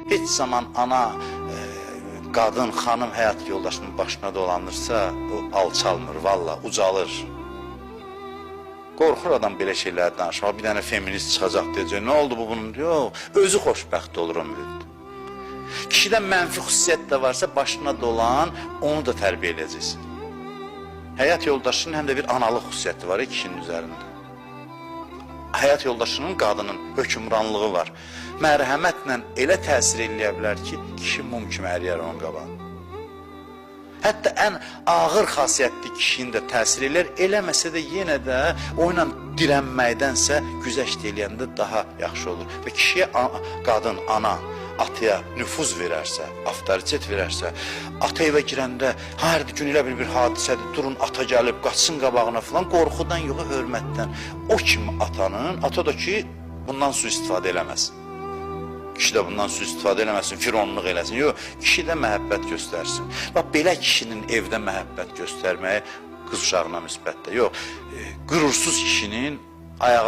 Heç zaman ana, qadın, xanım həyat yoldaşının başına dolanırsa, o alçalmır, valla, ucalır. Qorxur adam belə şeylər danışmaq, bir dənə feminist çıxacaq deyəcək, nə oldu bu bunun? Yox, özü xoşbəxt olur o müddət. Kişidən mənfi xüsusiyyət də varsa, başına dolan, onu da tərbiyə edəcəksin. Həyat yoldaşının həm də bir analıq xüsusiyyəti var kişinin üzərində. Həyat yoldaşının, qadının hökmranlığı var. Mərhəmətlə elə təsir eləyə bilər ki, kişi mum kimi əriyər onun qabağında. Hətta ən ağır xasiyyətli kişinin də təsir eləyər, eləməsə də yenə də o ilə dirənməkdənsə güzəşt eləyəndə daha yaxşı olur. Və kişiyə qadın, ana, ataya nüfuz verərsə, avtoritet verərsə, ata evə girəndə hər gün elə bir hadisədir, durun ata gəlib, qaçsın qabağına filan, qorxudan yox, hörmətdən. O kimi atanın, ata da ki, bundan sui-istifadə eləməsin. Kişi də bundan sui-istifadə eləməsin, fironluq eləsin. Yox, kişi də məhəbbət göstərsin. Bax, belə kişinin evdə məhəbbət göstərməyi qız uşağına müsbətdir. Yox, qürursuz kişinin ayağa